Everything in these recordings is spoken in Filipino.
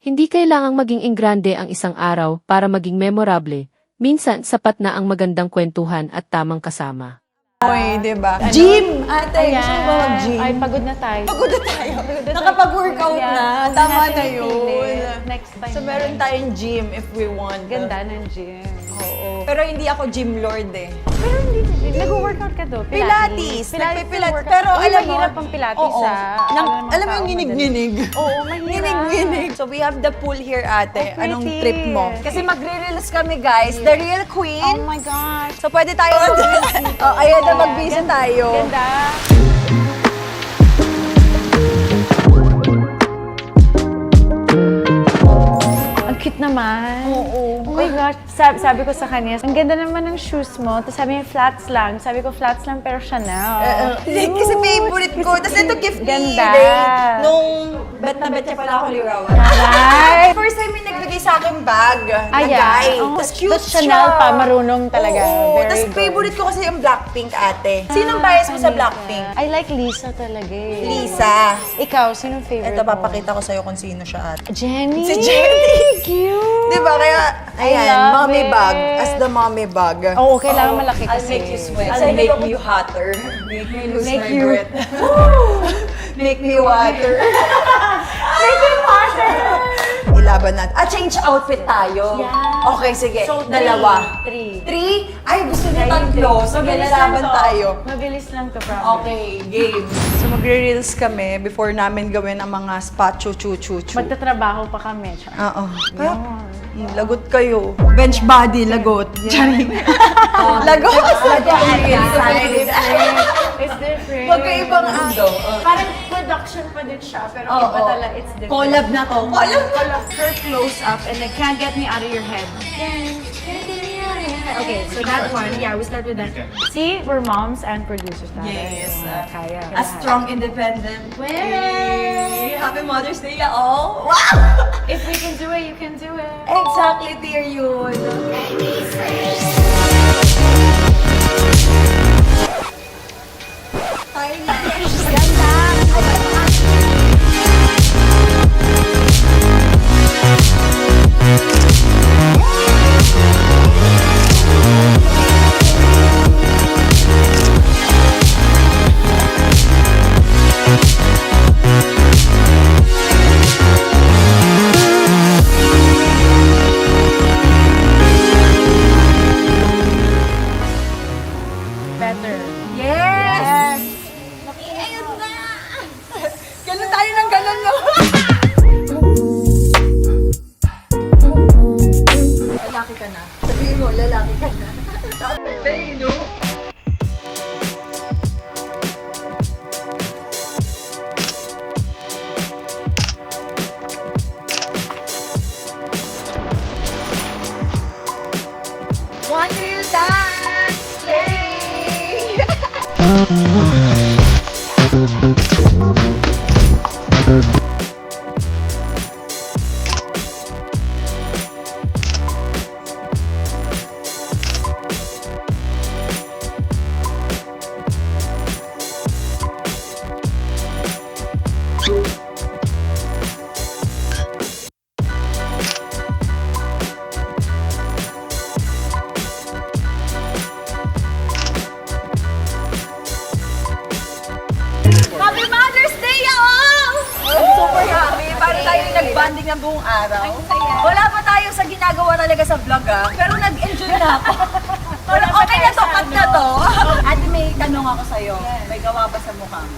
Hindi kailangang maging engrande ang isang araw para maging memorable. Minsan, sapat na ang magandang kwentuhan at tamang kasama. Oy, diba? Gym! Ate, gusto mo ba mag-gym? Ay, pagod na tayo. Pagod na tayo. Nakapag-workout na. Tama na yun. Next time. So, meron tayong gym if we want. Ganda ng gym. Oo. Pero hindi ako gym lord eh. Pero hindi, nag-workout ka do? Pilates. Nagpe-Pilates. Pero Uy, alam mo, mahirap ang Pilates oo. Alam mo yung tao ginig-ginig? Oo, mahirap. Ginig-ginig. So, we have the pool here, ate. Oh, Anong pretty. trip mo? Kasi magre-release kami, guys. The real queen. Oh my God. So, pwede tayo oh, ayan na, mag-visa tayo. Ganda. Ang cute naman. Oo. Oh my gosh. Sabi ko sa kanya, ang ganda naman ng shoes mo. Tapos sabi niya, flats lang. Sabi ko, flats lang pero Chanel. Kasi favorite ko. Tapos ito gift ni Ganda. Ray. Nung bet na bet niya pala ako lirawan. Ay! First time may nagbigay sa akin bag na Ay, guy. oh, Tapos cute tas Chanel siya. pa, marunong talaga. Oo. Very Tapos good. favorite ko kasi yung Blackpink, ate. Sinong bias mo sa Blackpink? I like Lisa talaga eh. Lisa. Ikaw, sinong favorite Ito, mo? papakita ko sa'yo kung sino siya, ate. Jenny! Si Jenny. Cute! Diba? Kaya, ayan, love mommy it. bag. As the mommy bag. Oo, kailangan malaki kasi. I'll make you hotter. Make me lose Make my you- breath. Make me water. Make it water! Ilaban natin. Change outfit tayo. Yeah. Okay, sige. So, Dalawa. Three. Three? Ay, gusto niya Three. tatlo. So, Mabilis lalaban lang to. tayo. Mabilis lang to, promise. Okay, game. So, magre-reels kami before namin gawin ang mga spot chu-chu-chu-chu. Magtatrabaho pa kami. Oo. Lagot kayo. Bench body, lagot. Charing. Lagot. It's different. Magkaibang mundo. Parang production pa din siya, pero iba talaga, it's different. Collab na to. Collab. Her close up and then can't get me out of your head. Okay, so that one, yeah, we start with that. See, we're moms and producers now. Yes. Kaya. A strong, independent Women. Happy Mother's Day, all. Wow! If we can do it, you can do it. Exactly, dear yun. Better. Yes! Ayun na! Ganun tayo ng ganun, no? Lalaki ka na. Sabihin mo, lalaki ka na. Sabihin mo. Want to dance? Yay! Happy Mother's Day, all! I'm super happy. Para tayo nag-bonding ng buong araw. Wala pa tayo sa ginagawa talaga sa vlog, pero nag-enjoy na ako. Pero okay na to, cut na to. Ate, may tanong ako sa'yo. May gawa ba sa mukha mo?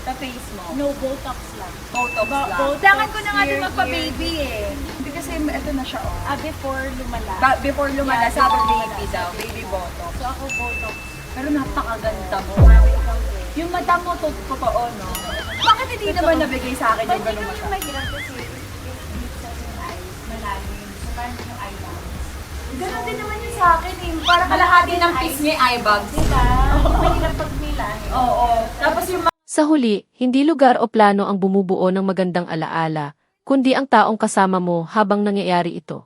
Sa face mo? No, Botox lang. Botox lang. Kailangan ko na nga din magpa-baby eh. Hindi kasi ito na siya, oh. Before lumala. Before lumala, Yeah, sabi before baby lumala. daw, baby botox. So ako Botox. Pero napakaganda mo. Yung mata mo, totoo, no? Bakit hindi naman nabigay sa akin yung ganun mata? mahirap kasi yung eyes, malalim. So parang yung eyelash. Ganun din naman yun sa akin eh. Parang kalahati ng piece niya eye bags. Diba? Mahirap pag nila. Oo. Tapos yung Sa huli, hindi lugar o plano ang bumubuo ng magandang alaala, kundi ang taong kasama mo habang nangyayari ito.